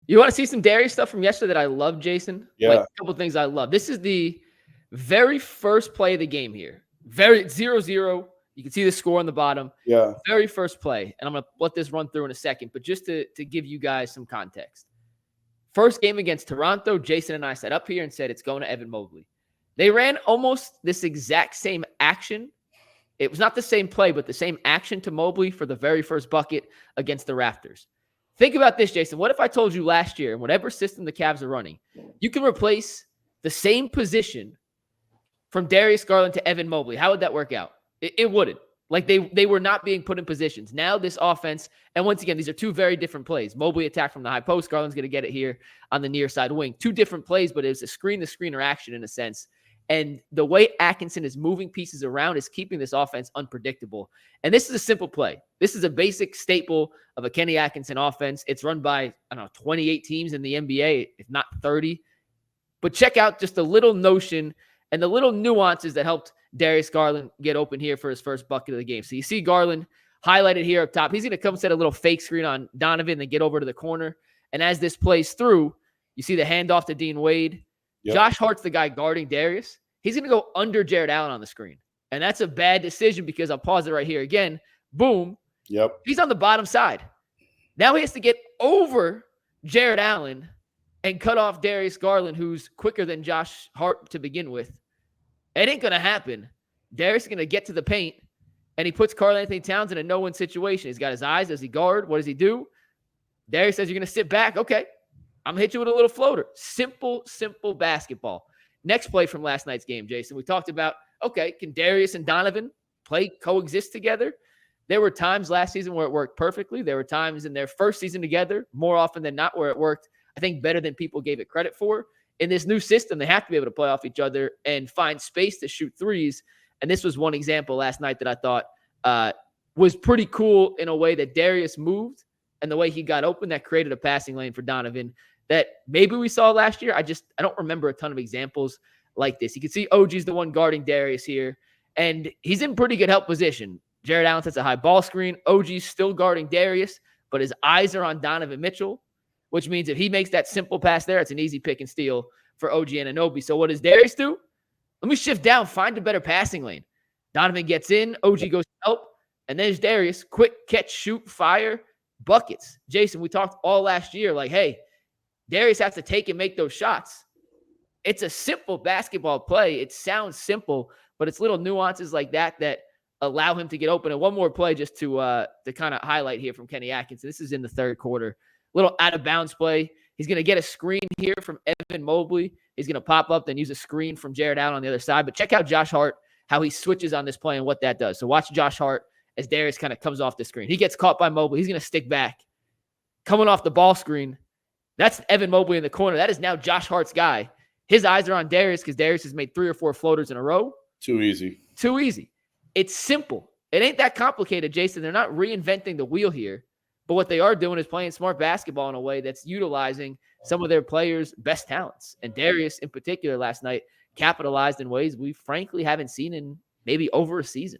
You want to see some Darius stuff from yesterday that I love, Jason? Yeah. Like a couple things I love. This is the very first play of the game here. 0-0. You can see the score on the bottom. Yeah. Very first play. And I'm going to let this run through in a second. But just to give you guys some context. First game against Toronto, Jason and I sat up here and said it's going to Evan Mobley. They ran almost this exact same action. It was not the same play, but the same action to Mobley for the very first bucket against the Raptors. Think about this, Jason. What if I told you last year, in whatever system the Cavs are running, you can replace the same position from Darius Garland to Evan Mobley? How would that work out? It wouldn't. Like they were not being put in positions. Now this offense, and once again, these are two very different plays. Mobley attacked from the high post. Garland's going to get it here on the near side wing. Two different plays, but it was a screen-to-screener action in a sense. And the way Atkinson is moving pieces around is keeping this offense unpredictable. And this is a simple play. This is a basic staple of a Kenny Atkinson offense. It's run by, 28 teams in the NBA, if not 30. But check out just the little notion and the little nuances that helped Darius Garland get open here for his first bucket of the game. So you see Garland highlighted here up top. He's going to come set a little fake screen on Donovan and then get over to the corner. And as this plays through, you see the handoff to Dean Wade. Yep. Josh Hart's the guy guarding Darius. He's going to go under Jarrett Allen on the screen. And that's a bad decision because I'll pause it right here again. Boom. Yep. He's on the bottom side. Now he has to get over Jarrett Allen and cut off Darius Garland, who's quicker than Josh Hart to begin with. It ain't going to happen. Darius is going to get to the paint, and he puts Karl-Anthony Towns in a no-win situation. He's got his eyes. Does he guard? What does he do? Darius says, you're going to sit back. Okay. I'm going to hit you with a little floater. Simple basketball. Next play from last night's game, Jason. We talked about, okay, can Darius and Donovan coexist together? There were times last season where it worked perfectly. There were times in their first season together, more often than not, where it worked, I think, better than people gave it credit for. In this new system, they have to be able to play off each other and find space to shoot threes. And this was one example last night that I thought was pretty cool in a way that Darius moved and the way he got open that created a passing lane for Donovan that maybe we saw last year. I don't remember a ton of examples like this. You can see OG's the one guarding Darius here, and he's in pretty good help position. Jarrett Allen sets a high ball screen. OG's still guarding Darius, but his eyes are on Donovan Mitchell, which means if he makes that simple pass there, it's an easy pick and steal for OG Anunoby. So what does Darius do? Let me shift down, find a better passing lane. Donovan gets in, OG goes to help, and then there's Darius. Quick catch, shoot, fire, buckets. Jason, we talked all last year like, hey, Darius has to take and make those shots. It's a simple basketball play. It sounds simple, but it's little nuances like that that allow him to get open. And one more play just to kind of highlight here from Kenny Atkinson. This is in the third quarter. Little out-of-bounds play. He's going to get a screen here from Evan Mobley. He's going to pop up, then use a screen from Jarrett Allen on the other side. But check out Josh Hart, how he switches on this play and what that does. So watch Josh Hart as Darius kind of comes off the screen. He gets caught by Mobley. He's going to stick back. Coming off the ball screen, that's Evan Mobley in the corner. That is now Josh Hart's guy. His eyes are on Darius because Darius has made 3 or 4 floaters in a row. Too easy. It's simple. It ain't that complicated, Jason. They're not reinventing the wheel here. But what they are doing is playing smart basketball in a way that's utilizing some of their players' best talents. And Darius, in particular, last night, capitalized in ways we frankly haven't seen in maybe over a season.